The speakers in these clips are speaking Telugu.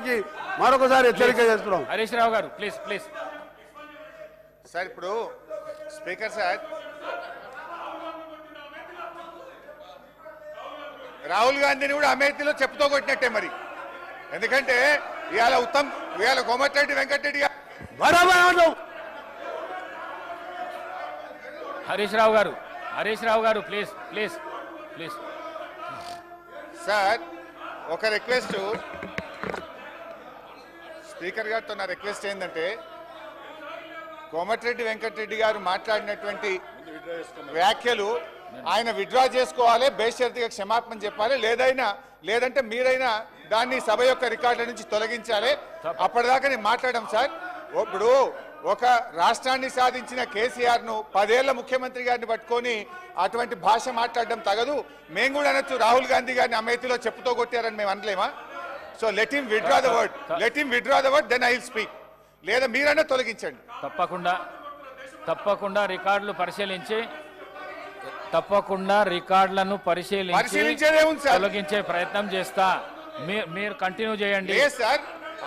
వారికి మరొకసారి హెచ్చరిక చేస్తున్నాం. హరీష్ రావు గారు ప్లీజ్ ప్లీజ్. సార్ ఇప్పుడు స్పీకర్ సార్ రాహుల్ గాంధీని కూడా అమేథీలో చెప్పుతో కొట్టినట్టే మరి. ఎందుకంటే ఇవాళ కోమటిరెడ్డి వెంకటరెడ్డి గారు హరీష్ రావు గారు ప్లీజ్ ప్లీజ్ ప్లీజ్. సార్ ఒక రిక్వెస్ట్, స్పీకర్ గారితో నా రిక్వెస్ట్ ఏంటంటే కోమటిరెడ్డి వెంకటరెడ్డి గారు మాట్లాడినటువంటి వ్యాఖ్యలు ఆయన విత్డ్రా చేసుకోవాలి, బేషరతుగా క్షమాపణ చెప్పాలి, లేదంటే మీరైనా దాన్ని సభ యొక్క రికార్డుల నుంచి తొలగించాలి. అప్పటిదాకా నేను మాట్లాడడం సార్. ఇప్పుడు ఒక రాష్ట్రాన్ని సాధించిన కేసీఆర్ ను 10 ఏళ్ల ముఖ్యమంత్రి గారిని పట్టుకొని అటువంటి భాష మాట్లాడడం తగదు. మేము కూడా అనొచ్చు రాహుల్ గాంధీ గారిని అమేథీలో చెప్పుతో కొట్టారని మేము అనలేమా? So let him withdraw the word, then I will speak. లేదా మీరైనా తొలగించండి. తప్పకుండా రికార్డులను పరిశీలించి తొలగించే ప్రయత్నం చేస్తా. మీరు కంటిన్యూ చేయండి. సార్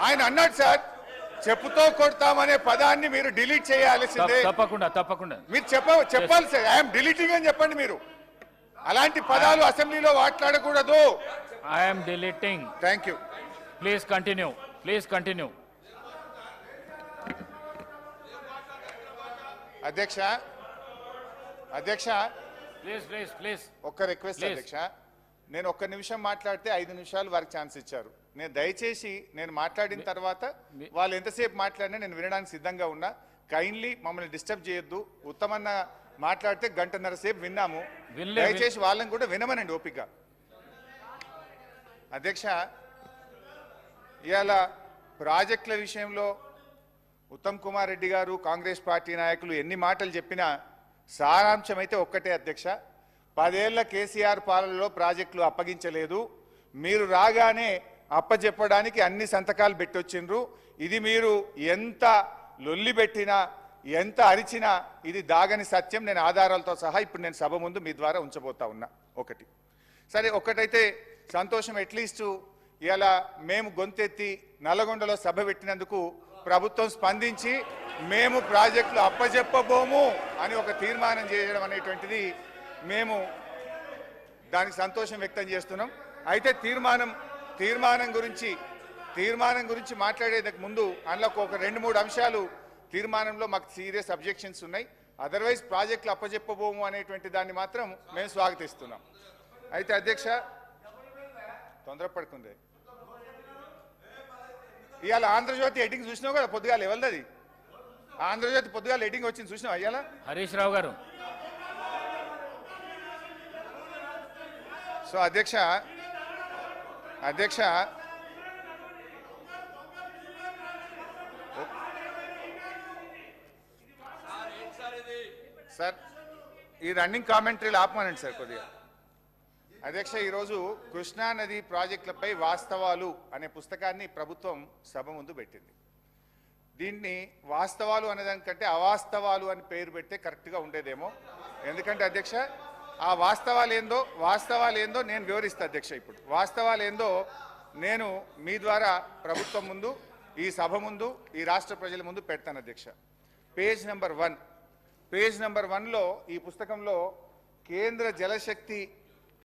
ఆయన అన్నాడు సార్ చెప్పుతో కొడతామనే పదాన్ని మీరు డిలీట్ చేయాల్సిందే. తప్పకుండా మీరు చెప్పాలి సార్. ఐఎమ్ డిలీటింగ్ అని చెప్పండి. మీరు అలాంటి పదాలు అసెంబ్లీలో మాట్లాడకూడదు. I'm deleting. Thank you. Please continue. అధ్యక్ష ప్లీజ్ ఒక్క రిక్వెస్ట్ అధ్యక్ష. నేను ఒక్క నిమిషం మాట్లాడితే 5 నిమిషాలు వారికి ఛాన్స్ ఇచ్చారు. దయచేసి నేను మాట్లాడిన తర్వాత వాళ్ళు ఎంతసేపు మాట్లాడినా నేను వినడానికి సిద్ధంగా ఉన్నా. కైండ్లీ మమ్మల్ని డిస్టర్బ్ చేయొద్దు. ఉత్తమన్న మాట్లాడితే 1.5 గంటల సేపు విన్నాము. దయచేసి వాళ్ళని కూడా వినమనండి ఓపిక. అధ్యక్ష, ఇవాళ ప్రాజెక్టుల విషయంలో ఉత్తమ్ కుమార్ రెడ్డి గారు కాంగ్రెస్ పార్టీ నాయకులు ఎన్ని మాటలు చెప్పినా సారాంశం అయితే ఒక్కటే అధ్యక్ష. 10 ఏళ్ల కేసీఆర్ పాలనలో ప్రాజెక్టులు అప్పగించలేదు. మీరు రాగానే అప్పచెప్పడానికి అన్ని సంతకాలు పెట్టొచ్చిండ్రు. ఇది మీరు ఎంత లొల్లి పెట్టినా ఎంత అరిచినా ఇది దాగని సత్యం. నేను ఆధారాలతో సహా ఇప్పుడు నేను సభ ముందు మీ ద్వారా ఉంచబోతా ఉన్నా. ఒకటి సరే, ఒక్కటైతే సంతోషం. అట్లీస్ట్ ఇలా మేము గొంతెత్తి నల్లగొండలో సభ పెట్టినందుకు ప్రభుత్వం స్పందించి మేము ప్రాజెక్టులు అప్పచెప్పబోము అని ఒక తీర్మానం చేయడం అనేటువంటిది మేము దానికి సంతోషం వ్యక్తం చేస్తున్నాం. అయితే తీర్మానం గురించి మాట్లాడేందుకు ముందు అందులో ఒక 2-3 అంశాలు తీర్మానంలో మాకు సీరియస్ అబ్జెక్షన్స్ ఉన్నాయి. అదర్వైజ్ ప్రాజెక్టులు అప్పచెప్పబోము అనేటువంటి దాన్ని మాత్రం మేము స్వాగతిస్తున్నాం. అయితే అధ్యక్ష, తొందరపడుకుంది. ఇవాళ ఆంధ్రజ్యోతి ఎడ్డింగ్ చూసినావు కదా పొద్దుగాల. ఎవరిది ఆంధ్రజ్యోతి పొద్దుగాల ఎడ్డింగ్ వచ్చింది చూసినావు ఇవాళ? హరీష్ రావు గారు. సో అధ్యక్ష సార్ ఈ రన్నింగ్ కామెంటరీలు ఆపమనండి సార్ కొద్దిగా. అధ్యక్ష, ఈరోజు కృష్ణా నది ప్రాజెక్టులపై వాస్తవాలు అనే పుస్తకాన్ని ప్రభుత్వం సభ ముందు పెట్టింది. దీన్ని వాస్తవాలు అనేదానికంటే అవాస్తవాలు అని పేరు పెడితే కరెక్ట్గా ఉండేదేమో. ఎందుకంటే అధ్యక్ష, ఆ వాస్తవాలు ఏందో నేను వివరిస్తా అధ్యక్ష. ఇప్పుడు వాస్తవాలు ఏందో నేను మీ ద్వారా ప్రభుత్వం ముందు, ఈ సభ ముందు, ఈ రాష్ట్ర ప్రజల ముందు పెడతాను అధ్యక్ష. పేజ్ నెంబర్ 1లో ఈ పుస్తకంలో కేంద్ర జలశక్తి